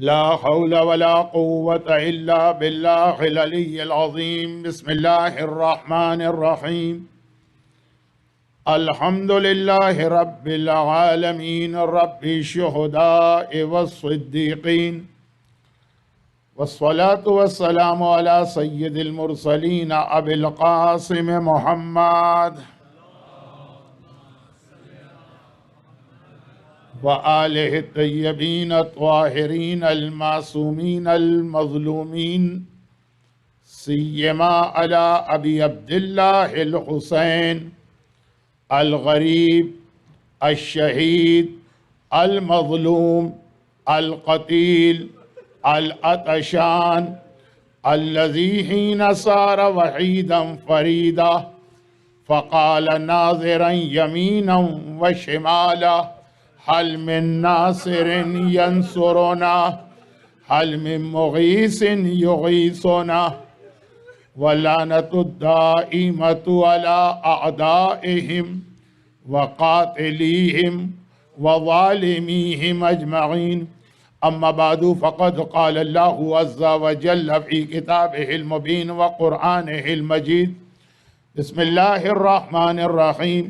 ला हौला वला कुव्वता इल्ला बिल्लाहिल अलिय्यिल अज़ीम। बिस्मिल्लाहिर रहमानिर रहीम। अल्हम्दुलिल्लाहि रब्बिल आलमीन रब्बिश शुहदाए वस्सिद्दीक़ीन वस्सलातु वस्सलामु अला सय्यिदिल मुरसलीन अबिल क़ासिम मुहम्मद व आलिहि तय्यबीन त्वाहिरीन अल-मासूमीन अल-मज़लूमीन सिय्यमा अला अबी अब्दिल्लाहिल हुसैन अल-गरीब अश-शहीद अल-मज़लूम अल-क़तील अल-अतशान अल्लज़ी हीन सार वहीदन फ़रीदा फ़क़ाल नाज़िरन यमीनन व शिमाला हल मिन नासिरिन यंसुरुना हल मिन मुगीसिन युगीसुना वलानतुद्दाइमतु अला अअदाइहिम व क़ातिलीहिम व ज़ालिमीहिम अजमईन। अम्मा बादु फ़क़द क़ाल अल्लाहु अज़्ज़ा व जल्ल फ़ी किताबिहिल मुबीन व क़ुरआनिहिल मजीद। बिस्मिल्लाहिर रहमानिर रहीम।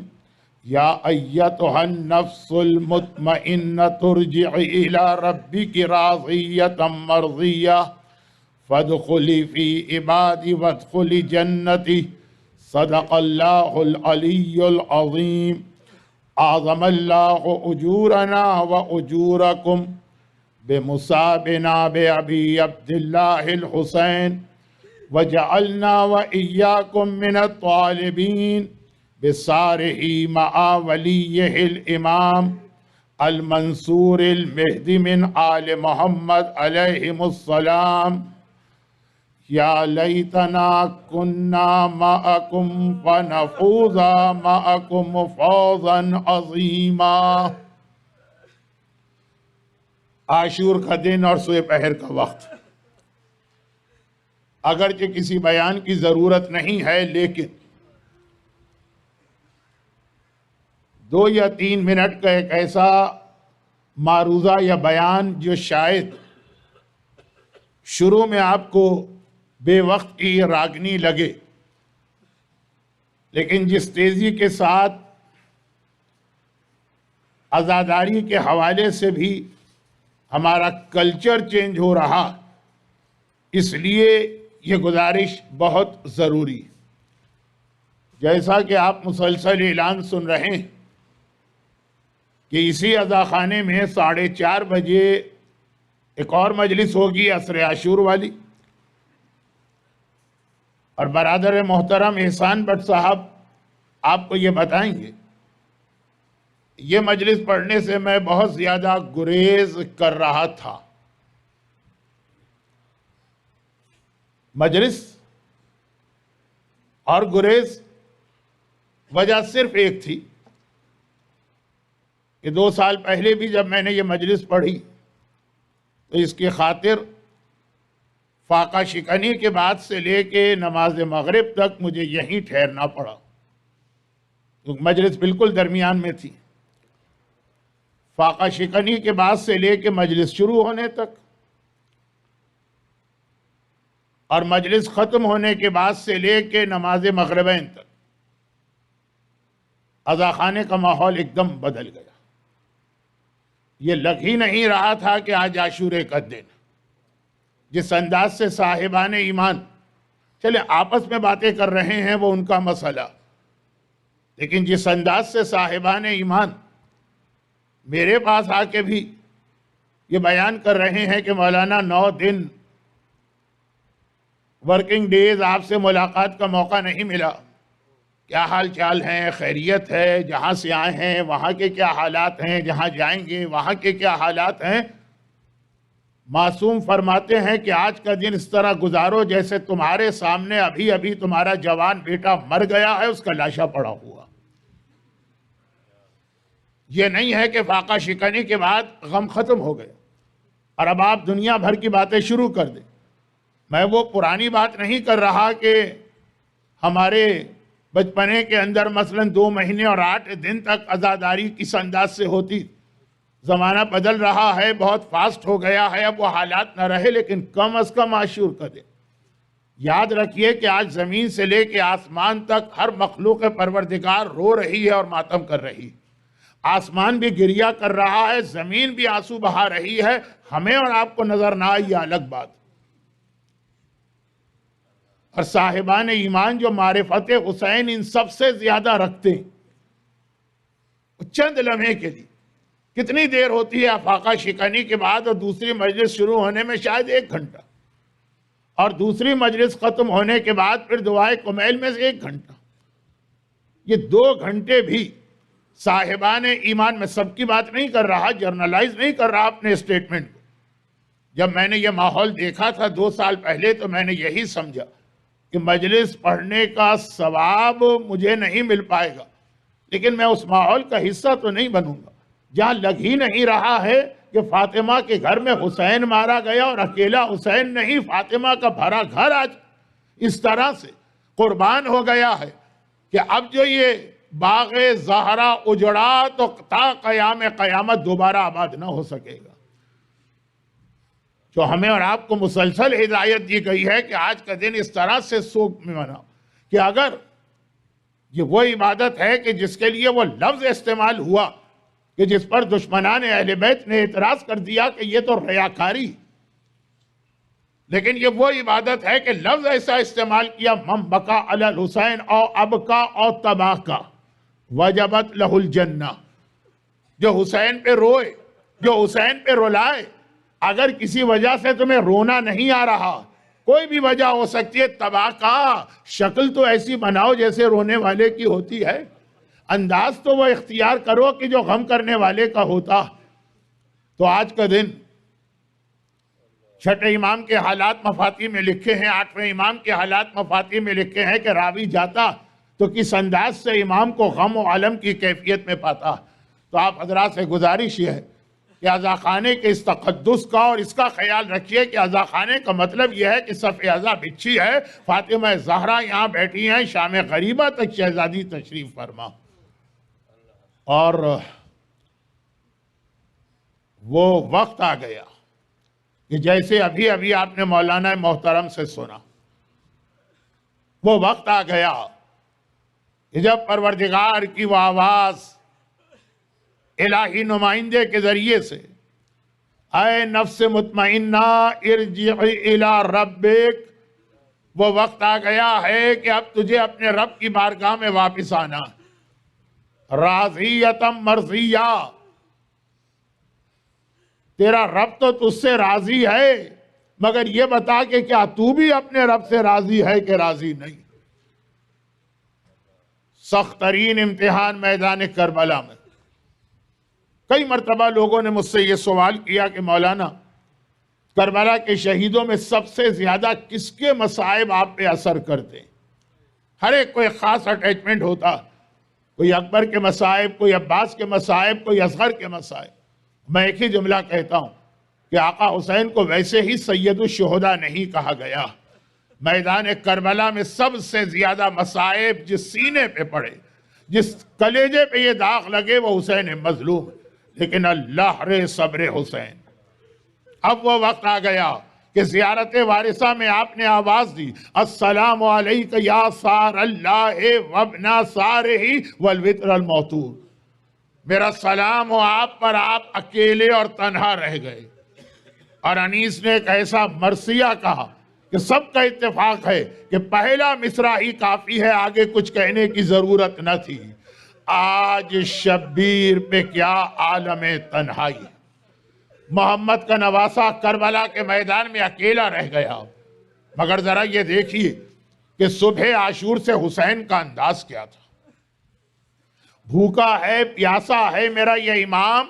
या अय्यतुहन नफ्सुल मुत्मइन्नतु इर्जिई इला रब्बिकी राज़ियतम मर्ज़िया फदखुली फ़ी इबादी वदखुली जन्नती। सदक़ल्लाहुल अलिय्युल अज़ीम। आज़मल्लाहु उजूरना व उजूरकुम बेमुसाबिना बे अबी अब्दिल्लाहिल हुसैन वजअलना व इय्याकुम मिनत तालिबीन बिसारिही मआ वलिय्यिल इमाम अल मंसूरिल महदी मिन आल मोहम्मद अलैहिमुस्सलाम। या लैतना कुन्ना मअकुम फनफूज़ा मअकुम फौज़न अज़ीमा। आशूर का दिन और सुबह पहर का वक्त, अगरचे किसी बयान की ज़रूरत नहीं है, लेकिन 2 या 3 मिनट का एक ऐसा मारूज़ा या बयान जो शायद शुरू में आपको बेवक्त की रागनी लगे, लेकिन जिस तेज़ी के साथ आज़ादारी के हवाले से भी हमारा कल्चर चेंज हो रहा, इसलिए ये गुजारिश बहुत ज़रूरी है। जैसा कि आप मुसलसल ऐलान सुन रहे हैं कि इसी अज़ाख़ाने में 4:30 बजे एक और मजलिस होगी असर आशूर वाली, और बरादर मोहतरम एहसान भट्ट साहब आपको ये बताएंगे। ये मजलिस पढ़ने से मैं बहुत ज़्यादा गुरेज कर रहा था। मजलिस और गुरेज वजह सिर्फ एक थी कि 2 साल पहले भी जब मैंने ये मजलिस पढ़ी तो इसकी खातिर फाका शिकनी के बाद से लेके नमाज मगरिब तक मुझे यहीं ठहरना पड़ा, क्योंकि मजलिस बिल्कुल दरमियान में थी। फाका शिकनी के बाद से लेके मजलिस शुरू होने तक और मजलिस ख़त्म होने के बाद से लेके नमाज मगरिबैन तक अज़ाख़ाने का माहौल एकदम बदल गया। ये लग ही नहीं रहा था कि आज आशूरे का दिन। जिस अंदाज से साहिबान ईमान चले आपस में बातें कर रहे हैं वो उनका मसला, लेकिन जिस अंदाज से साहिबान ईमान मेरे पास आके भी ये बयान कर रहे हैं कि मौलाना 9 दिन वर्किंग डेज आपसे मुलाकात का मौका नहीं मिला, क्या हाल चाल है, खैरियत है, जहाँ से आए हैं वहाँ के क्या हालात हैं, जहाँ जाएंगे वहाँ के क्या हालात हैं। मासूम फरमाते हैं कि आज का दिन इस तरह गुजारो जैसे तुम्हारे सामने अभी अभी तुम्हारा जवान बेटा मर गया है, उसका लाशा पड़ा हुआ। ये नहीं है कि फाका शिकनी के बाद गम खत्म हो गया और अब आप दुनिया भर की बातें शुरू कर दें। मैं वो पुरानी बात नहीं कर रहा कि हमारे बचपने के अंदर मसलन 2 महीने और 8 दिन तक आज़ादारी किस अंदाज से होती, ज़माना बदल रहा है, बहुत फास्ट हो गया है, अब वो हालात न रहे, लेकिन कम अज़ कम आशूर का दिन। याद रखिए कि आज ज़मीन से लेके आसमान तक हर मखलूक परवरदिगार रो रही है और मातम कर रही है। आसमान भी गिरिया कर रहा है, ज़मीन भी आंसू बहा रही है। हमें और आपको नज़र ना आई, अलग बात। और साहिबान ईमान जो मारिफत हुसैन इन सबसे ज्यादा रखते हैं, चंद लम्हे के लिए कितनी देर होती है अफाका शिकनी के बाद, और दूसरी मजलिस शुरू होने में शायद 1 घंटा, और दूसरी मजलिस खत्म होने के बाद फिर दुआए कुमैल में से 1 घंटा। ये 2 घंटे भी साहिबान ईमान में, सबकी बात नहीं कर रहा, जर्नलाइज नहीं कर रहा अपने स्टेटमेंट को। जब मैंने ये माहौल देखा था 2 साल पहले, तो मैंने यही समझा कि मजलिस पढ़ने का सवाब मुझे नहीं मिल पाएगा, लेकिन मैं उस माहौल का हिस्सा तो नहीं बनूंगा जहां लग ही नहीं रहा है कि फातिमा के घर में हुसैन मारा गया, और अकेला हुसैन नहीं, फातिमा का भरा घर आज इस तरह से कुर्बान हो गया है कि अब जो ये बाग़े ज़हरा उजड़ा तो ता क़याम क़यामत दोबारा आबाद ना हो सकेगा। जो हमें और आपको मुसलसल हिदायत दी गई है कि आज का दिन इस तरह से शोक में मनाओ कि अगर ये वो इबादत है कि जिसके लिए वो लफ्ज़ इस्तेमाल हुआ कि जिस पर दुश्मनान अहले बैत ने एतराज़ कर दिया कि ये तो रयाकारी, लेकिन ये वो इबादत है कि लफ्ज़ ऐसा इस्तेमाल किया, मम बका अलल हुसैन औ अबका औ तबाका वजबत लहुल जन्ना। जो हुसैन पे रोए, जो हुसैन पे रुलाए, अगर किसी वजह से तुम्हें रोना नहीं आ रहा, कोई भी वजह हो सकती है, तबाका शक्ल तो ऐसी बनाओ जैसे रोने वाले की होती है, अंदाज तो वो इख्तियार करो कि जो गम करने वाले का होता। तो आज का दिन छठे इमाम के हालात मफाती में लिखे हैं, 8वें इमाम के हालात मफाती में लिखे हैं कि रावी जाता तो किस अंदाज से इमाम को गम और अलम की कैफियत में पाता। तो आप हजरात से गुजारिश ये है कि अज़ा खाने के इस तक़द्दुस का और इसका ख्याल रखिए कि अज़ा खाने का मतलब यह है कि सफ़े अज़ा बिछी है, फातिमा ज़हरा यहाँ बैठी हैं, शाम गरीबा तक शहजादी तशरीफ़ फरमा। और वो वक्त आ गया कि जैसे अभी अभी आपने मौलाना मोहतरम से सुना, वो वक्त आ गया कि जब परवरदिगार की वो आवाज़ इलाही नुमाइंदे के जरिए से, ऐ नफ्स मुतमइन्ना इरजिई इला रब्बिक, वो वक्त आ गया है कि अब तुझे अपने रब की बारगाह में वापस आना। राज़ियतम मर्ज़िया, तेरा रब तो तुझसे राजी है, मगर ये बता कि क्या तू भी अपने रब से राजी है कि राजी नहीं। सख्त तरीन इम्तिहान मैदान करबला में कई मरतबा लोगों ने मुझसे ये सवाल किया कि मौलाना, करबला के शहीदों में सबसे ज्यादा किसके मसाइब आप पे असर करते हैं? हर एक को एक खास अटैचमेंट होता, कोई अकबर के मसाइब, कोई अब्बास के मसाइब, कोई असगर के मसाइब। मैं एक ही जुमला कहता हूं कि आका हुसैन को वैसे ही सैयदुल शुहदा नहीं कहा गया। मैदान करबला में सबसे ज्यादा मसाइब जिस सीने पे पड़े, जिस कलेजे पे ये दाग लगे, वो हुसैन मजलूम। लेकिन अल्लाह रे सब्र हुसैन। अब वो वक्त आ गया कि ज़ियारत वारिसा में आपने आवाज दी, अस्सलामु अलैका या सार अल्लाह वबना सारही वल वित्र अल मौतूर। मेरा सलाम हो आप पर, आप अकेले और तन्हा रह गए। और अनीस ने एक ऐसा मरसिया कहा कि सबका इत्तेफाक है कि पहला मिसरा ही काफी है, आगे कुछ कहने की जरूरत न थी। आज शब्बीर पे क्या आलम तन्हाई। मोहम्मद का नवासा करबला के मैदान में अकेला रह गया। मगर जरा ये देखिए कि सुबह आशूर से हुसैन का अंदाज क्या था। भूखा है, प्यासा है मेरा ये इमाम।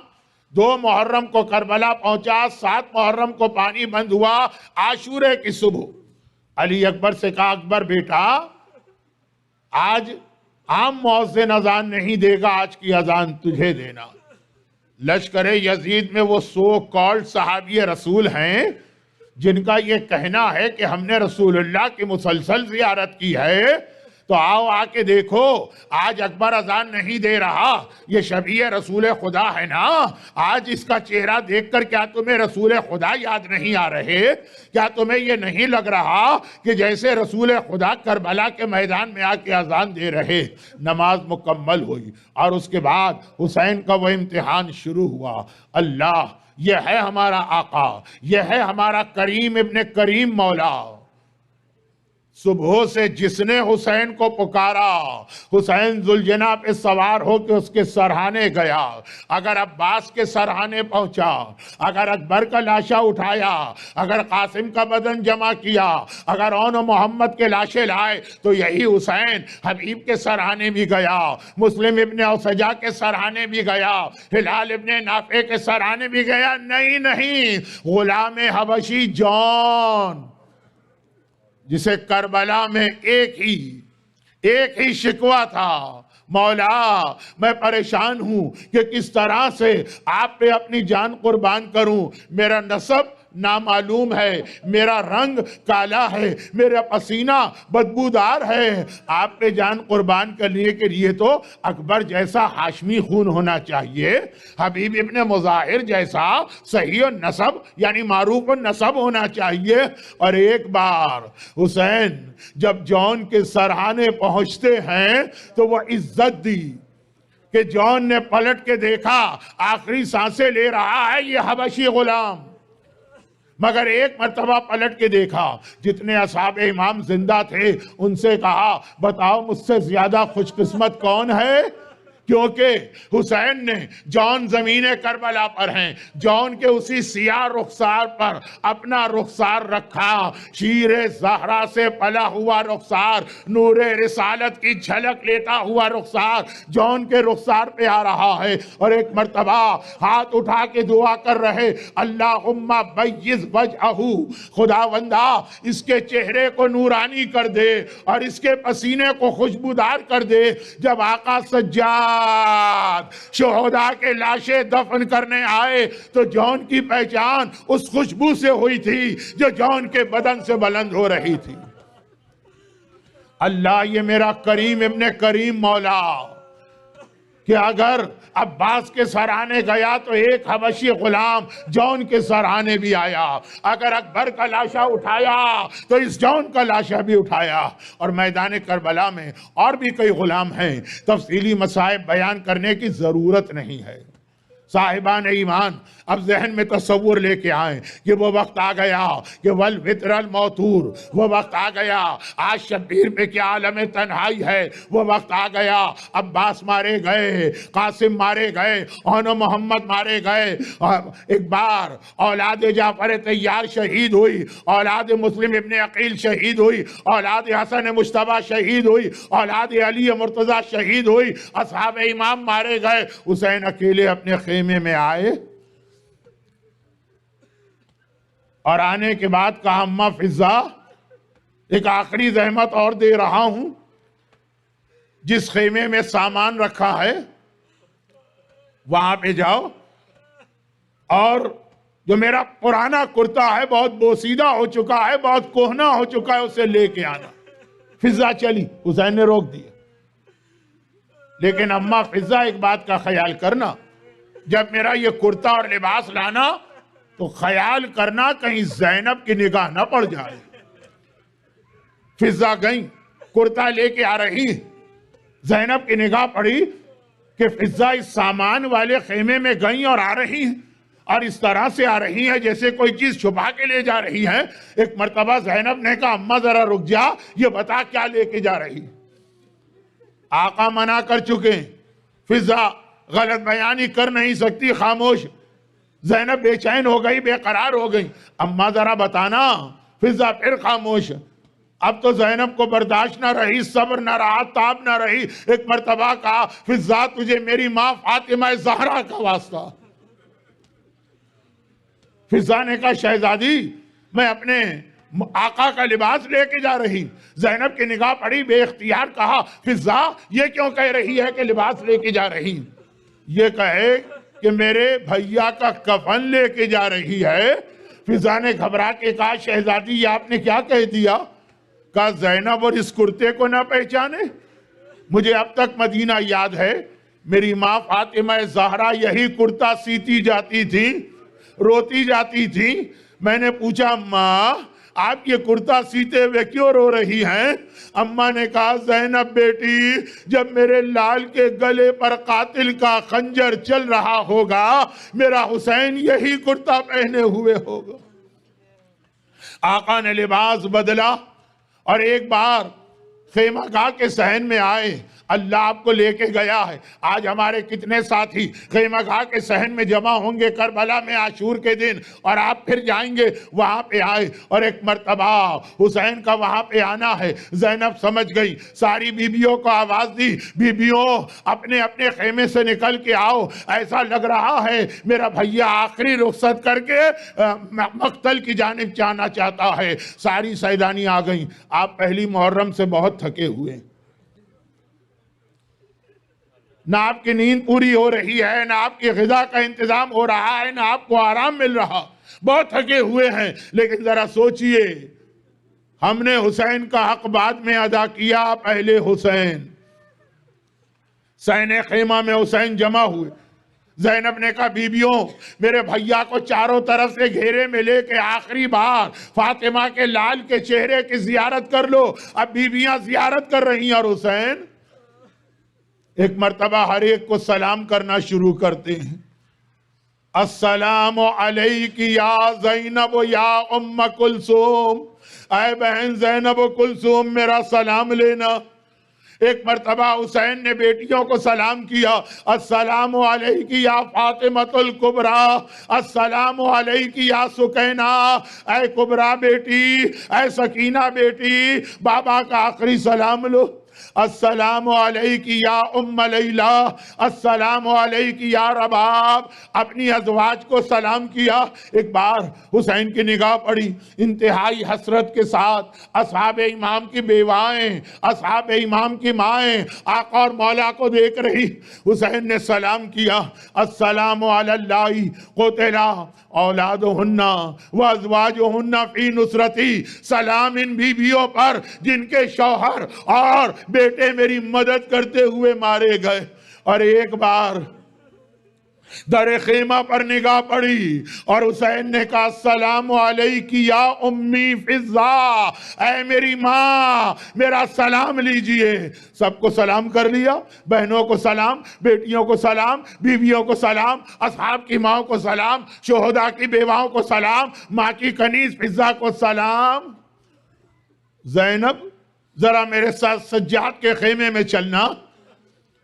2 मुहर्रम को करबला पहुंचा, 7 मुहर्रम को पानी बंद हुआ। आशूरे की सुबह अली अकबर से कहा, अकबर बेटा, आज आम मुअज्जिन अजान नहीं देगा, आज की अजान तुझे देना। लश्करे यजीद में वो सो कॉल्ड सहाबी रसूल हैं जिनका ये कहना है कि हमने रसूलुल्लाह की मुसलसल जियारत की है, तो तो आओ आके देखो, आज अकबर अजान नहीं दे रहा, ये शबीह रसूल खुदा है ना। आज इसका चेहरा देखकर क्या तुम्हें रसूल खुदा याद नहीं आ रहे? क्या तुम्हें ये नहीं लग रहा कि जैसे रसूल खुदा करबला के मैदान में आके अजान दे रहे? नमाज मुकम्मल हुई और उसके बाद हुसैन का वो इम्तिहान शुरू हुआ। अल्लाह, ये है हमारा आका, ये है हमारा करीम इब्ने करीम मौला। सुबह से जिसने हुसैन को पुकारा, हुसैन जुलजना पे सवार होकर उसके सरहाने गया। अगर अब्बास के सरहाने पहुंचा, अगर अकबर का लाशा उठाया, अगर कासिम का बदन जमा किया, अगर औन मोहम्मद के लाशें लाए, तो यही हुसैन हबीब के सरहाने भी गया, मुस्लिम इब्ने औसजा के सरहाने भी गया, हिलाल इब्ने नाफे के सरहाने भी गया। नहीं, गुलाम हबशी जॉन, जिसे करबला में एक ही शिकवा था, मौला मैं परेशान हूं कि किस तरह से आप पे अपनी जान कुर्बान करूं। मेरा नसब नामालूम है, मेरा रंग काला है, मेरा पसीना बदबूदार है। आप पे जान कुर्बान करने के लिए तो अकबर जैसा हाशमी खून होना चाहिए, हबीब इब्ने मुज़ाहिर जैसा सही और नसब यानी मारूफ और नसब होना चाहिए। और एक बार हुसैन जब जॉन के सरहाने पहुंचते हैं तो वह इज्जत दी कि जॉन ने पलट के देखा, आखिरी सांसें ले रहा है ये हबशी गुलाम। मगर एक मर्तबा पलट के देखा, जितने असहाबे इमाम जिंदा थे उनसे कहा, बताओ मुझसे ज्यादा खुशकिस्मत कौन है? क्योंकि हुसैन ने जौन ज़मीन करबला पर हैं, जौन के उसी सियाह रुखसार पर अपना रुखसार रखा, शीरे ज़हरा से पला हुआ रुखसार, नूरे रिसालत की झलक लेता हुआ रुखसार, जौन के रुखसार पे आ रहा है। और एक मर्तबा हाथ उठा के दुआ कर रहे, अल्लाहुम्मा बय्यिज़ वजहहू, खुदावंदा इसके चेहरे को नूरानी कर दे और इसके पसीने को खुशबूदार कर दे। जब आका सज्जाद शोहदा के लाशें दफन करने आए तो जॉन की पहचान उस खुशबू से हुई थी जो जॉन के बदन से बुलंद हो रही थी। अल्लाह, ये मेरा करीम इब्ने करीम मौला कि अगर अब्बास के सराहने गया तो एक हबशी गुलाम जौन के सराहने भी आया, अगर अकबर का लाशा उठाया तो इस जौन का लाशा भी उठाया। और मैदान करबला में और भी कई गुलाम हैं, तफसीली मसाइब बयान करने की ज़रूरत नहीं है। साहिबान ईमान अब जहन में तस्वुर लेके आए कि वो वक्त आ गया कि वल वित्रल मौतूर, वो वक्त आ गया, आज शब्बीर पे क्या आलम तन्हाई है, वो वक्त आ गया। अब्बास मारे गए, कासिम मारे गए, औनो मोहम्मद मारे गए। एक बार औलाद जाफर तैयार शहीद हुई, औलाद मुस्लिम इब्ने अकील शहीद हुई, औलाद हसन मुश्तबा शहीद हुई, औलाद अली मुर्तज़ा शहीद हुई, असहाब इमाम मारे गए। हुसैन अकेले अपने खेमे में आए और आने के बाद कहा, अम्मा फिजा एक आखिरी ज़हमत और दे रहा हूं, जिस खेमे में सामान रखा है वहां पे जाओ और जो मेरा पुराना कुर्ता है बहुत बोसीदा हो चुका है, बहुत कोहना हो चुका है, उसे लेके आना। फिजा चली, हुसैन ने रोक दिया। लेकिन अम्मा फिजा एक बात का ख्याल करना, जब मेरा ये कुर्ता और लिबास लाना तो ख्याल करना कहीं ज़ैनब की निगाह न पड़ जाए। फिजा गई, कुर्ता लेके आ रही, ज़ैनब की निगाह पड़ी कि फिजा इस सामान वाले खेमे में गई और आ रही है, और इस तरह से आ रही है जैसे कोई चीज छुपा के ले जा रही है। एक मर्तबा ज़ैनब ने कहा, अम्मा जरा रुक जा, ये बता क्या लेके जा रही। आका मना कर चुके, फिजा गलत बयानी कर नहीं सकती, खामोश। ज़ैनब बेचैन हो गई, बेकरार हो गई, अम्मा जरा बताना। फिजा फिर खामोश। अब तो ज़ैनब को बर्दाश्त ना रही, सब्र ना रहा, ताब ना रही। एक मर्तबा कहा, फिजा तुझे मेरी माँ फातिमा ज़हरा का वास्ता। फिजा ने कहा, शहजादी मैं अपने आका का लिबास लेके जा रही। ज़ैनब की निगाह पड़ी, बेख्तियार कहा, फिजा ये क्यों कह रही है कि लिबास लेके जा रही? ये कहे कि मेरे भैया का कफन लेके जा रही है। फिजा ने घबरा के कहा, शहजादी ये आपने क्या कह दिया? का जैनब और इस कुर्ते को ना पहचाने? मुझे अब तक मदीना याद है, मेरी माँ फातिमा ज़हरा यही कुर्ता सीती जाती थी, रोती जाती थी। मैंने पूछा, माँ आप ये कुर्ता सीते हुए क्यों रो रही हैं? अम्मा ने कहा, ज़ैनब बेटी, जब मेरे लाल के गले पर कातिल का खंजर चल रहा होगा, मेरा हुसैन यही कुर्ता पहने हुए होगा। आका ने लिबास बदला और एक बार खेमागाह के सहन में आए। अल्लाह आपको लेके गया है। आज हमारे कितने साथी खेमागाह के सहन में जमा होंगे करबला में आशूर के दिन, और आप फिर जाएंगे वहां पे आए। और एक मर्तबा हुसैन का वहां पे आना है। ज़ैनब समझ गई, सारी बीबियों को आवाज दी, बीबियों अपने अपने खेमे से निकल के आओ, ऐसा लग रहा है मेरा भैया आखिरी रुखसत करके मक्तल की जानिब जाना चाहता है। सारी सैदानी आ गई। आप पहली मुहर्रम से बहुत थके हुए, ना आपकी नींद पूरी हो रही है, ना आपकी ग़िज़ा का इंतजाम हो रहा है, ना आपको आराम मिल रहा, बहुत थके हुए हैं। लेकिन जरा सोचिए, हमने हुसैन का हक बाद में अदा किया, पहले हुसैन। सैने खेमा में हुसैन जमा हुए। ज़ैनब ने कहा, बीबियों मेरे भैया को चारों तरफ से घेरे में लेके आखिरी बार फातिमा के लाल के चेहरे की जियारत कर लो। अब बीबियां जियारत कर रही हैं और हुसैन एक मर्तबा हर एक को सलाम करना शुरू करते हैं। अस्सलामु अलैकी या ज़ैनब या उम्म कुलसूम, ऐ बहन ज़ैनब कुलसूम मेरा सलाम लेना। एक मर्तबा हुसैन ने बेटियों को सलाम किया, अस्सलामु अलैकी या फातिमतुल कुबरा, अस्सलामु अलैकी या सुकैना, ऐ कुबरा बेटी, ऐ सकीना बेटी, बाबा का आखिरी सलाम लो। अस्सलामु अलैकी या उम्म लैला, अस्सलामु अलैकी या रबाब, अपनी अज़वाज को सलाम किया। एक बार हुसैन की निगाह पड़ी, इंतहाई हसरत के साथ असहाबे इमाम की बेवाएं, असहाबे इमाम की माएं आका और मौला को देख रही। हुसैन ने सलाम किया, अस्सलामु अलल्लाहि क़ुतिला औलादुहुन्ना व अज़वाजुहुन्ना फी नुसरती, सलाम इन बीवियों पर जिनके शौहर और बेटे मेरी मदद करते हुए मारे गए। और एक बार दरे खेमा पर निगाह पड़ी और हुसैन ने कहा, सलामु अलैकी या उम्मी फिज़ा, ऐ मेरी माँ मेरा सलाम लीजिए। सबको सलाम कर लिया, बहनों को सलाम, बेटियों को सलाम, बीवियों को सलाम, असहाब की माओ को सलाम, शोहदा की बेवाओं को सलाम, माँ की कनीज फिज़ा को सलाम। ज़ैनब जरा मेरे साथ सज्जाद के खेमे में चलना।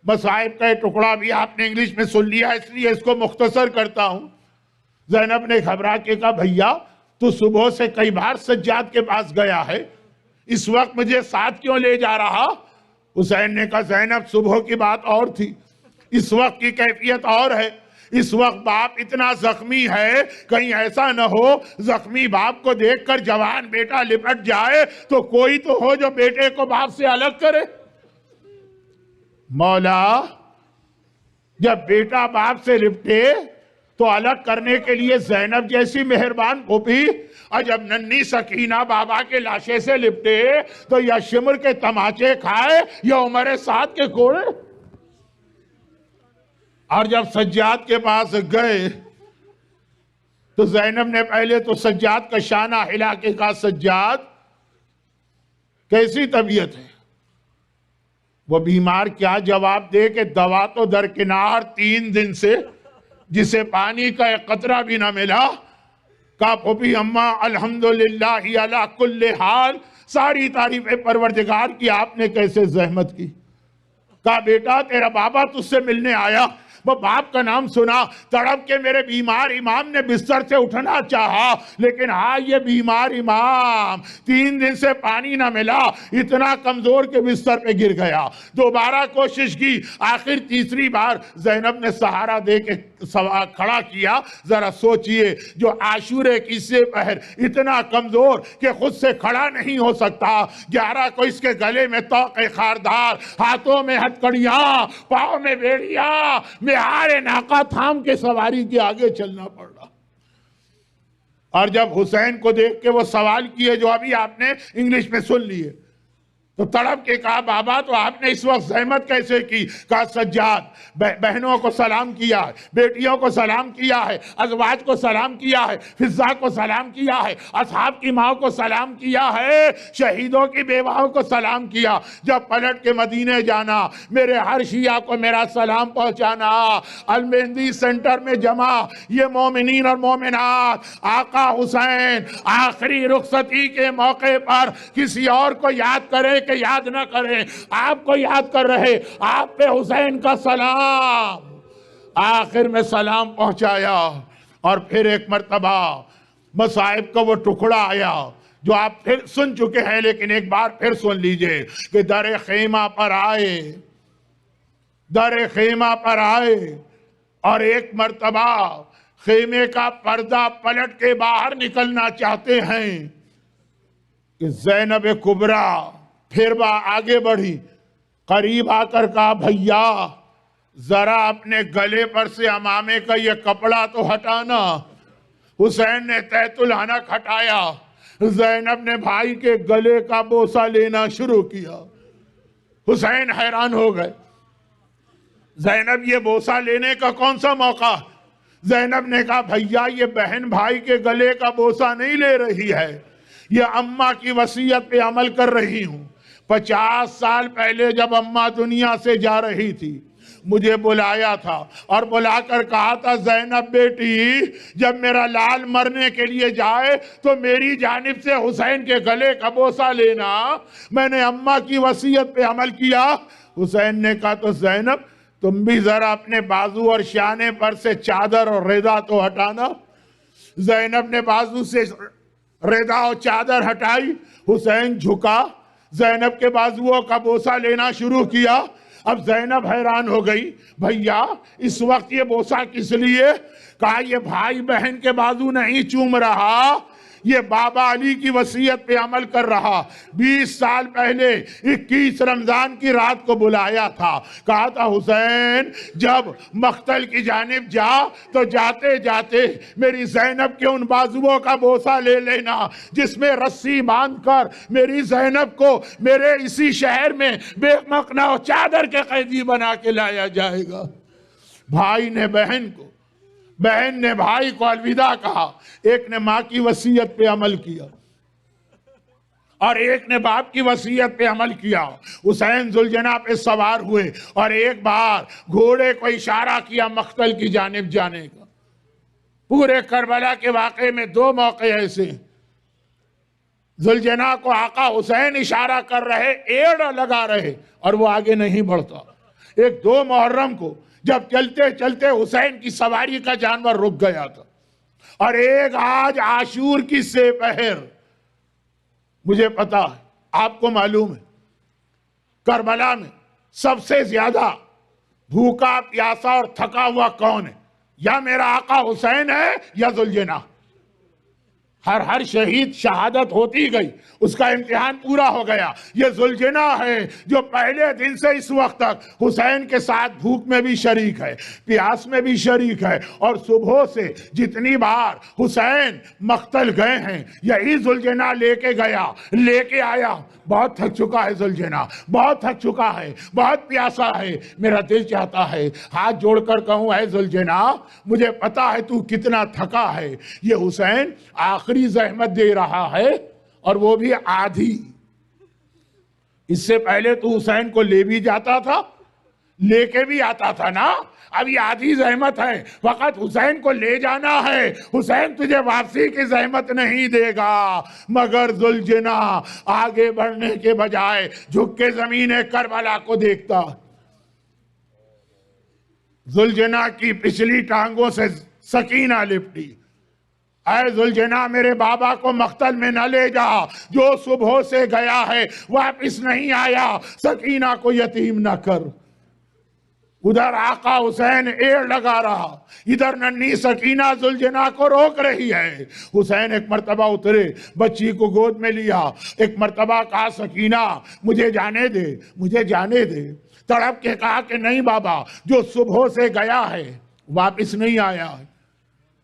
मसाइब का टुकड़ा भी आपने इंग्लिश में सुन लिया, इसलिए इसको मुख्तसर करता हूं। ज़ैनब ने घबरा के कहा, भैया तू सुबह से कई बार सज्जाद के पास गया है, इस वक्त मुझे साथ क्यों ले जा रहा? हुसैन ने कहा, ज़ैनब सुबह की बात और थी, इस वक्त की कैफियत और है। इस वक्त बाप इतना जख्मी है, कहीं ऐसा न हो जख्मी बाप को देखकर जवान बेटा लिपट जाए, तो कोई तो हो जो बेटे को बाप से अलग करे। मौला, जब बेटा बाप से लिपटे तो अलग करने के लिए ज़ैनब जैसी मेहरबान फूफी, और जब नन्ही सकीना बाबा के लाशे से लिपटे तो या शिमर के तमाचे खाए या उमर साद के कोड़े। और जब सज्जाद के पास गए तो ज़ैनब ने पहले तो सज्जाद का शाना हिला के कहा, सज्जाद कैसी तबीयत है? वो बीमार क्या जवाब दे कि दवा तो दरकिनार 3 दिन से, जिसे पानी का एक कतरा भी ना मिला। का फूफी अम्मा अल्हम्दुलिल्लाह अला कुल्ले हाल, सारी तारीफें परवरदिगार की, आपने कैसे जहमत की। का बेटा तेरा बाबा तुझसे मिलने आया, वो बाप का नाम सुना, तड़प के मेरे बीमार इमाम ने बिस्तर से उठना चाहा, लेकिन हाँ ये बीमार इमाम 3 दिन से पानी ना मिला, इतना कमजोर के बिस्तर पे गिर गया। दोबारा कोशिश की, आखिर तीसरी बार ज़ैनब ने सहारा दे के खड़ा किया। जरा सोचिए, जो आशूरे की से पहर इतना कमजोर कि खुद से खड़ा नहीं हो सकता, 11 को इसके गले में तोक़े खारदार, हाथों में हथकड़ियां, पाँव में बेड़ियां, हारे नाका थाम के सवारी के आगे चलना पड़ रहा। और जब हुसैन को देख के वो सवाल किए जो अभी आपने इंग्लिश में सुन लिए, तो तड़प के कहा, बाबा तो आपने इस वक्त जहमत कैसे की? कहा, सज्जाद, बहनों को सलाम किया है, बेटियों को सलाम किया है, अजवाज को सलाम किया है, फिजा को सलाम किया है, असहाब की माँ को सलाम किया है, शहीदों की बेवाओं को सलाम किया। जब पलट के मदीने जाना, मेरे हर शिया को मेरा सलाम पहुंचाना। अलमेंदी सेंटर में जमा ये मोमिनीन और मोमिनात, आका हुसैन आखिरी रुखसती के मौके पर किसी और को याद करें कि याद ना करें, आपको याद कर रहे, आप पे हुसैन का सलाम। आखिर में सलाम पहुंचाया और फिर एक मर्तबा मसाइब का वो टुकड़ा आया जो आप फिर सुन चुके हैं, लेकिन एक बार फिर सुन लीजिए कि दरे खेमा पर आए, दरे खेमा पर आए और एक मर्तबा खेमे का पर्दा पलट के बाहर निकलना चाहते हैं कि ज़ैनब कुबरा फिर वह आगे बढ़ी, करीब आकर कहा, भैया जरा अपने गले पर से अमामे का ये कपड़ा तो हटाना। हुसैन ने तैतुल हनक हटाया, ज़ैनब ने भाई के गले का बोसा लेना शुरू किया। हुसैन हैरान हो गए, ज़ैनब ये बोसा लेने का कौन सा मौका? ज़ैनब ने कहा, भैया ये बहन भाई के गले का बोसा नहीं ले रही है, ये अम्मा की वसीयत पे अमल कर रही हूं। 50 साल पहले जब अम्मा दुनिया से जा रही थी, मुझे बुलाया था और बुलाकर कहा था, ज़ैनब बेटी, जब मेरा लाल मरने के लिए जाए तो मेरी जानिब से हुसैन के गले का बोसा लेना। मैंने अम्मा की वसीयत पे अमल किया। हुसैन ने कहा, तो ज़ैनब तुम भी जरा अपने बाजू और शाने पर से चादर और रेदा तो हटाना। ज़ैनब ने बाजू से रेदा और चादर हटाई, हुसैन झुका, ज़ैनब के बाजुओं का बोसा लेना शुरू किया। अब ज़ैनब हैरान हो गई, भैया इस वक्त ये बोसा किस लिए? कहा, ये भाई बहन के बाजू नहीं चूम रहा, ये बाबा अली की वसीयत पे अमल कर रहा। 20 साल पहले 21 रमजान की रात को बुलाया था, कहा था, हुसैन जब मख्तल की जानिब जा तो जाते जाते मेरी ज़ैनब के उन बाजुओं का बोसा ले लेना जिसमें रस्सी बांधकर मेरी ज़ैनब को मेरे इसी शहर में बेमकना और चादर के कैदी बना के लाया जाएगा। भाई ने बहन को, बहन ने भाई को अलविदा कहा। एक ने मां की वसीयत पे अमल किया और एक ने बाप की वसीयत पे अमल किया। हुसैन जुलजना पे सवार हुए और एक बार घोड़े को इशारा किया मख्तल की जानिब जाने का। पूरे करबला के वाक़े में 2 मौके ऐसे, जुलजना को आका हुसैन इशारा कर रहे, एड़ लगा रहे और वो आगे नहीं बढ़ता। एक 2 मुहर्रम को जब चलते चलते हुसैन की सवारी का जानवर रुक गया था, और एक आज आशूर की सेपहर, मुझे पता है, आपको मालूम है, करबला में सबसे ज्यादा भूखा प्यासा और थका हुआ कौन है? या मेरा आका हुसैन है या जुलजना। हर शहीद शहादत होती गई, उसका इम्तिहान पूरा हो गया। ये जुलजना है जो पहले दिन से इस वक्त तक हुसैन के साथ भूख में भी शरीक है, प्यास में भी शरीक है, और सुबह से जितनी बार हुसैन मख्तल गए हैं यही जुलजना लेके गया, लेके आया। बहुत थक चुका है जुलजना, बहुत थक चुका है, बहुत प्यासा है। मेरा दिल चाहता है हाथ जोड़कर कहूं, है जुलजना, मुझे पता है तू कितना थका है, ये हुसैन आखिरी ज़हमत दे रहा है और वो भी आधी। इससे पहले तू हुसैन को ले भी जाता था, लेके भी आता था ना, अभी आधी ज़हमत है, वक़्त हुसैन को ले जाना है। हुसैन तुझे वापसी की ज़हमत नहीं देगा। मगर जुलजना आगे बढ़ने के बजाय झुक के ज़मीन करबला को देखता। जुलजना की पिछली टांगों से सकीना लिपटी, ऐ जुलजना मेरे बाबा को मख्तल में न ले जा, जो सुबह से गया है वापिस नहीं आया, सकीना को यतीम न कर। उधर आका हुसैन एड़ लगा रहा, इधर नन्ही सकीना जुलजना को रोक रही है। हुसैन एक मर्तबा उतरे, बच्ची को गोद में लिया, एक मर्तबा कहा, सकीना मुझे जाने दे, मुझे जाने दे। तड़प के कहा कि नहीं बाबा, जो सुबह से गया है वापिस नहीं आया है।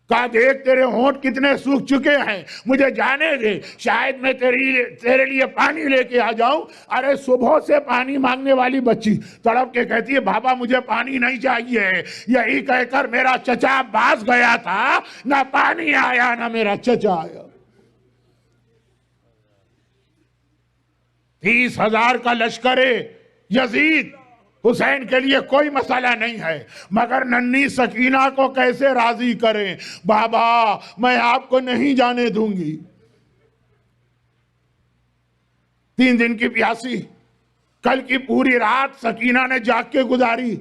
कहा देख तेरे होंठ कितने सूख चुके हैं, मुझे जाने दे, शायद मैं तेरे लिए पानी लेके आ जाऊं। अरे सुबह से पानी मांगने वाली बच्ची तड़प के कहती है बाबा मुझे पानी नहीं चाहिए। यही कहकर मेरा चचा बास गया था, ना पानी आया ना मेरा चचा आया। 30,000 का लश्कर यजीद हुसैन के लिए कोई मसला नहीं है, मगर नन्ही सकीना को कैसे राजी करें। बाबा मैं आपको नहीं जाने दूंगी। 3 दिन की प्यासी, कल की पूरी रात सकीना ने जाग के गुजारी,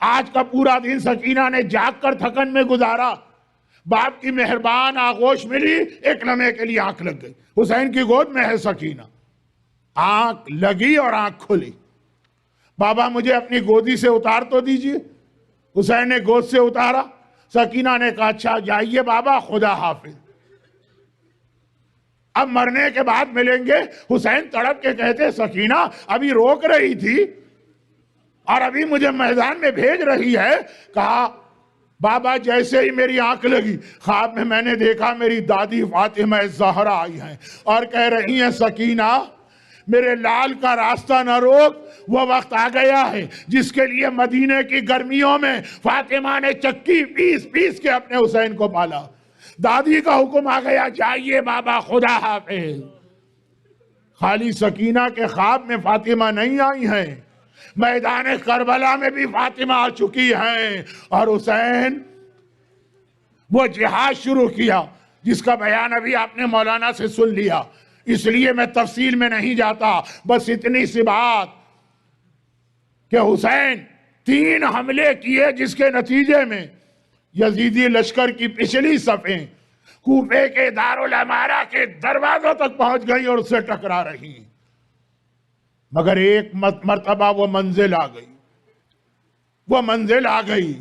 आज का पूरा दिन सकीना ने जाग कर थकन में गुजारा। बाप की मेहरबान आगोश मिली, एक लम्हे के लिए आंख लग गई। हुसैन की गोद में है सकीना। आंख लगी और आंख खुली। बाबा मुझे अपनी गोदी से उतार तो दीजिए। हुसैन ने गोद से उतारा। सकीना ने कहा अच्छा जाइए बाबा, खुदा हाफिज, अब मरने के बाद मिलेंगे। हुसैन तड़प के कहते सकीना अभी रोक रही थी और अभी मुझे मैदान में भेज रही है। कहा बाबा जैसे ही मेरी आंख लगी, ख्वाब में मैंने देखा मेरी दादी फातिमा ज़हरा आई हैं और कह रही हैं सकीना मेरे लाल का रास्ता न रोक, वो वक्त आ गया है जिसके लिए मदीने की गर्मियों में फातिमा ने चक्की पीस पीस के अपने हुसैन को पाला। दादी का हुक्म आ गया जाइए बाबा, खुदा हाफिज। खाली सकीना के ख्वाब में फातिमा नहीं आई हैं, मैदान करबला में भी फातिमा आ चुकी हैं। और हुसैन वो जिहाद शुरू किया जिसका बयान अभी आपने मौलाना से सुन लिया, इसलिए मैं तफसील में नहीं जाता। बस इतनी सी बात कि हुसैन 3 हमले किए जिसके नतीजे में यजीदी लश्कर की पिछली सफ़ें कूफे के दारुल अमारा के दरवाजों तक पहुंच गई और उससे टकरा रही। मगर एक मर्तबा वो मंजिल आ गई, वो मंजिल आ गई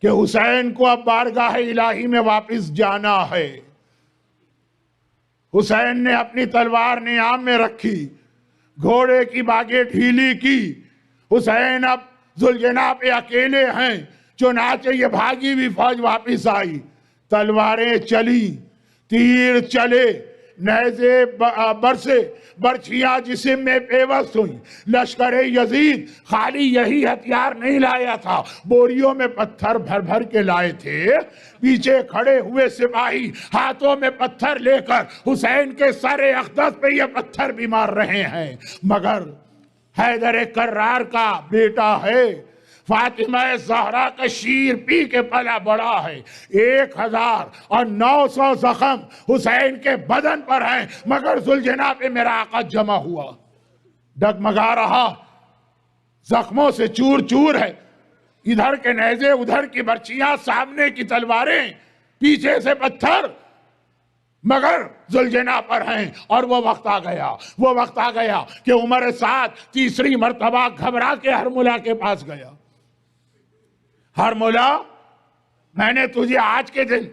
कि हुसैन को अब बारगाह इलाही में वापस जाना है। हुसैन ने अपनी तलवार नियाम में रखी, घोड़े की बागें ढीली की। हुसैन अब जुलजना पे अकेले हैं, चुनाचे ये भागी भी फौज वापिस आई। तलवारें चली, तीर चले, नेज़े बरसे, बर्छियां जिस्म में पेवस्त हुई। लश्कर यजीद खाली यही हथियार नहीं लाया था, बोरियों में पत्थर भर भर के लाए थे। पीछे खड़े हुए सिपाही हाथों में पत्थर लेकर हुसैन के सरे अक़दस पे ये पत्थर भी मार रहे हैं। मगर हैदर कर्रार का बेटा है, फातिमा ज़हरा का शीर पी के पला बड़ा है। 1900 जख्म हुसैन के बदन पर हैं, मगर जुलजना पे मेरा आका जमा हुआ, डगमगा रहा, जख्मों से चूर चूर है। इधर के नेज़े, उधर की बर्छियां, सामने की तलवारें, पीछे से पत्थर, मगर जुलजना पर हैं। और वो वक्त आ गया, वो वक्त आ गया कि उमर साद तीसरी मर्तबा घबरा के हरमुला के पास गया। हरमुला मैंने तुझे आज के दिन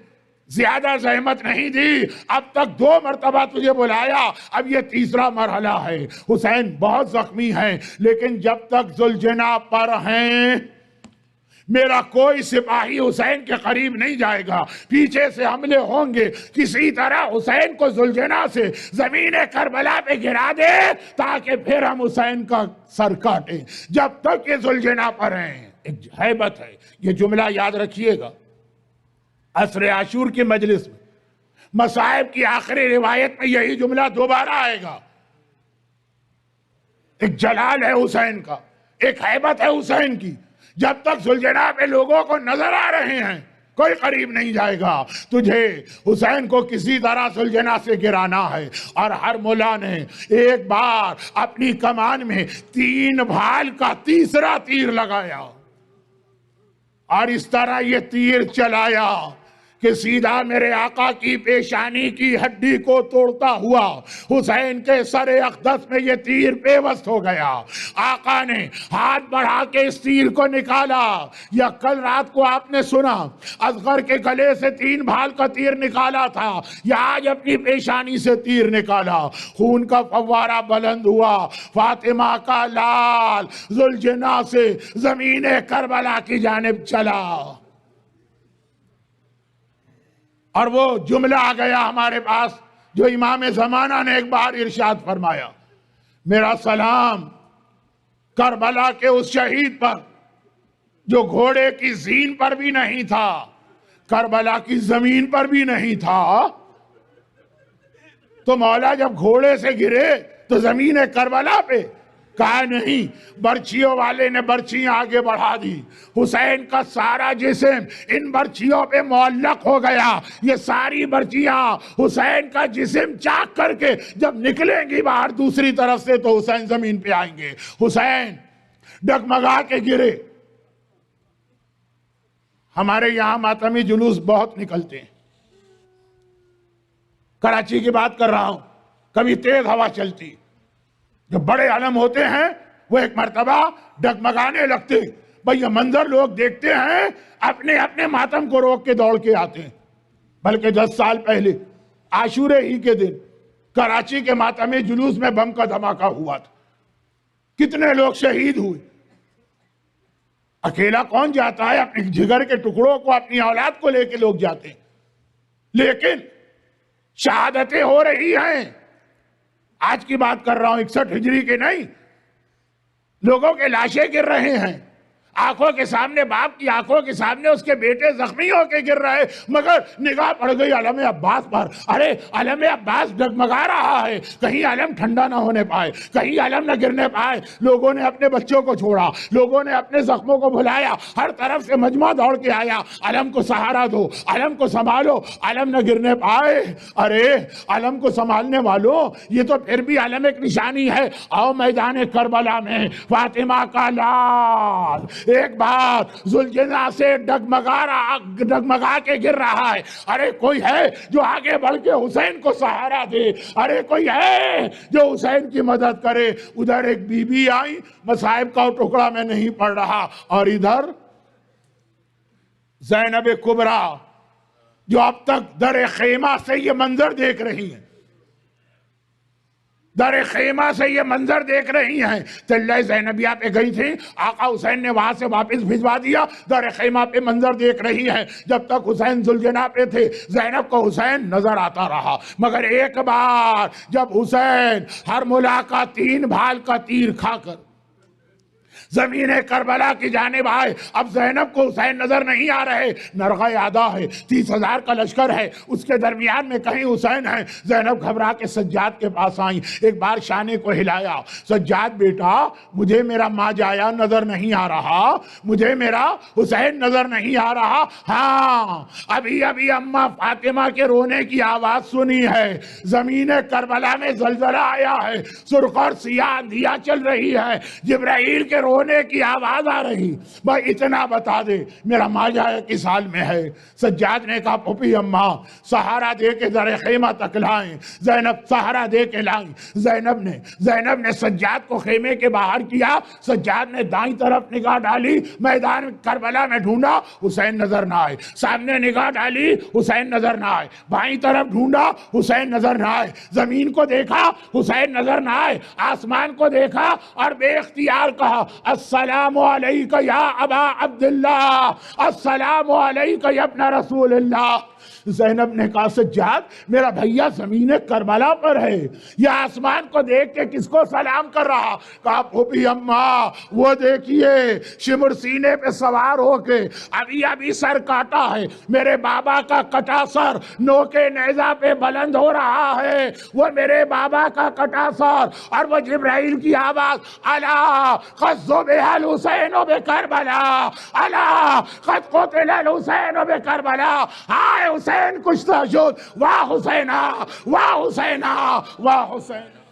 ज्यादा जहमत नहीं दी, अब तक 2 मर्तबा तुझे बुलाया, अब ये तीसरा मरहला है। हुसैन बहुत जख्मी हैं, लेकिन जब तक जुलजना पर हैं मेरा कोई सिपाही हुसैन के करीब नहीं जाएगा। पीछे से हमले होंगे, किसी तरह हुसैन को जुलजना से जमीन करबला पे गिरा दे ताकि फिर हम हुसैन का सर काटें। जब तक ये जुलजना पर हैं, एक हैबत है। ये जुमला याद रखिएगा, असर आशूर की मजलिस में मसाइब की आखिरी रिवायत में यही जुमला दोबारा आएगा। एक जलाल है हुसैन का, एक हैबत है हुसैन की। जब तक सुलझना पे लोगों को नजर आ रहे हैं कोई करीब नहीं जाएगा। तुझे हुसैन को किसी तरह सुलझना से गिराना है। और हरमुला ने एक बार अपनी कमान में 3 भाल का तीसरा तीर लगाया और इस तरह ये तीर चलाया कि सीधा मेरे आका की पेशानी की हड्डी को तोड़ता हुआ हुसैन के सरे अक़दस में ये तीर पेवस्त हो गया। आका ने हाथ बढ़ा के इस तीर को निकाला। या कल रात को आपने सुना असगर के गले से 3 भाल का तीर निकाला था, या आज अपनी पेशानी से तीर निकाला। खून का फव्वारा बुलंद हुआ। फातिमा का लाल जुलजना से जमीन करबला की जानिब चला। और वो जुमला आ गया हमारे पास जो इमाम ज़माना ने एक बार इरशाद फरमाया, मेरा सलाम करबला के उस शहीद पर जो घोड़े की जीन पर भी नहीं था, करबला की जमीन पर भी नहीं था। तो मौला जब घोड़े से गिरे तो जमीन है करबला पे, कहा नहीं, बर्छियों वाले ने बर्छियां आगे बढ़ा दी, हुसैन का सारा जिस्म इन बर्छियों पे मुअल्लक हो गया। ये सारी बर्छियां हुसैन का जिस्म चाक करके जब निकलेंगी बाहर दूसरी तरफ से तो हुसैन जमीन पे आएंगे। हुसैन डगमगा के गिरे। हमारे यहां मातमी जुलूस बहुत निकलते हैं, कराची की बात कर रहा हूं, कभी तेज हवा चलती, जो बड़े आलम होते हैं वो एक मर्तबा डगमगाने लगते। भाई ये मंजर लोग देखते हैं, अपने अपने मातम को रोक के दौड़ के आते हैं। बल्कि 10 साल पहले आशूरे ही के दिन कराची के मातमी जुलूस में बम का धमाका हुआ था, कितने लोग शहीद हुए। अकेला कौन जाता है, अपने जिगर के टुकड़ों को, अपनी औलाद को लेके लोग जाते हैं, लेकिन शहादतें हो रही हैं। आज की बात कर रहा हूं, 61 हिजरी के नहीं, लोगों के लाशें गिर रहे हैं आंखों के सामने, बाप की आंखों के सामने उसके बेटे जख्मी होके गिर रहे, मगर निगाह पड़ गई अलम अब्बास पर। अरे अलम अब्बास डगमगा रहा है, कहीं अलम ठंडा ना होने पाए, कहीं अलम न गिरने पाए। लोगों ने अपने बच्चों को छोड़ा, लोगों ने अपने जख्मों को भुलाया, हर तरफ से मजमा दौड़ के आया, अलम को सहारा दो, अलम को संभालो, अलम न गिरने पाए। अरे अलम को संभालने वालों, ये तो फिर भी अलम एक निशानी है। आओ मैदान करबला में फातिमा का लाल एक बार जुल्जना से डगमगा के गिर रहा है। अरे कोई है जो आगे बढ़ के हुसैन को सहारा दे, अरे कोई है जो हुसैन की मदद करे। उधर एक बीबी आई, मसाइब का टुकड़ा मैं नहीं पढ़ रहा, और इधर ज़ैनब कुबरा जो अब तक दर खेमा से ये मंजर देख रही हैं, दर खेमा से ये मंजर देख रही हैं। चिल्ला ज़ैनबिया पे गई थी, आका हुसैन ने वहां से वापस भिजवा दिया, दर खेमा पे मंजर देख रही हैं। जब तक हुसैन जुलजना पे थे, ज़ैनब को हुसैन नजर आता रहा, मगर एक बार जब हुसैन हर मुलाकात 3 भाल का तीर खाकर जमीन करबला की जानिब आए, अब ज़ैनब को हुसैन नजर नहीं आ रहे। नरगा यादा है, 30,000 का लश्कर है, उसके दरमियान में कहीं हुसैन है। ज़ैनब घबरा के सज्जाद के पास आई, एक बार शाने को हिलाया, सज्जाद बेटा मुझे मेरा माँ जाया नजर नहीं आ रहा, मुझे मेरा हुसैन नजर नहीं आ रहा। हाँ अभी अभी अम्मा फातिमा के रोने की आवाज सुनी है, जमीन करबला में जलजला आया है, सुर्ख और सियाह आंधियां चल रही है, जिब्राइल के रोने की आवाज आ रही। भाई इतना बता दे मेरा माजा किस हाल में है। सज्जाद ने कहा पुपी अम्मा सहारा दे के दर खेमा तक लाएं। ज़ैनब सहारा दे के लाई। ज़ैनब ने सज्जाद को खेमे के बाहर किया। सज्जाद ने दाईं तरफ निगाह डाली, मैदान करबला में ढूंढा, हुसैन नजर ना आए। सामने निगाह डाली, हुसैन नजर ना आए। बाईं तरफ ढूंढा, हुसैन नजर ना आए। जमीन को देखा, हुसैन नजर ना आए। आसमान को देखा और बेख्तियार कहा अस्सलामु अलैका या अबा अब्दुल्लाह, अस्सलामु अलैका या इब्न रसूलुल्लाह। ज़ैनब ने कहा सज्जाद मेरा भैया ज़मीन करबला पर है, यह आसमान को देख के किसको सलाम कर रहा। कहा फूफी अम्मा वो देखिए शिमुर सीने पे सवार होके अभी अभी सर काटा है, मेरे बाबा का कटा सर नोके नेजा पे बुलंद हो रहा है, वो मेरे बाबा का कटा सर। और वो जिब्राइल की आवाज अला क़द ज़ुबिहल हुसैन बे करबला, अला क़द क़ुतिल हुसैन बे करबला। हाय हुसैन कुश्ता शुद, वाह हुसैना, वाह हुसैना, वाह हुसैना।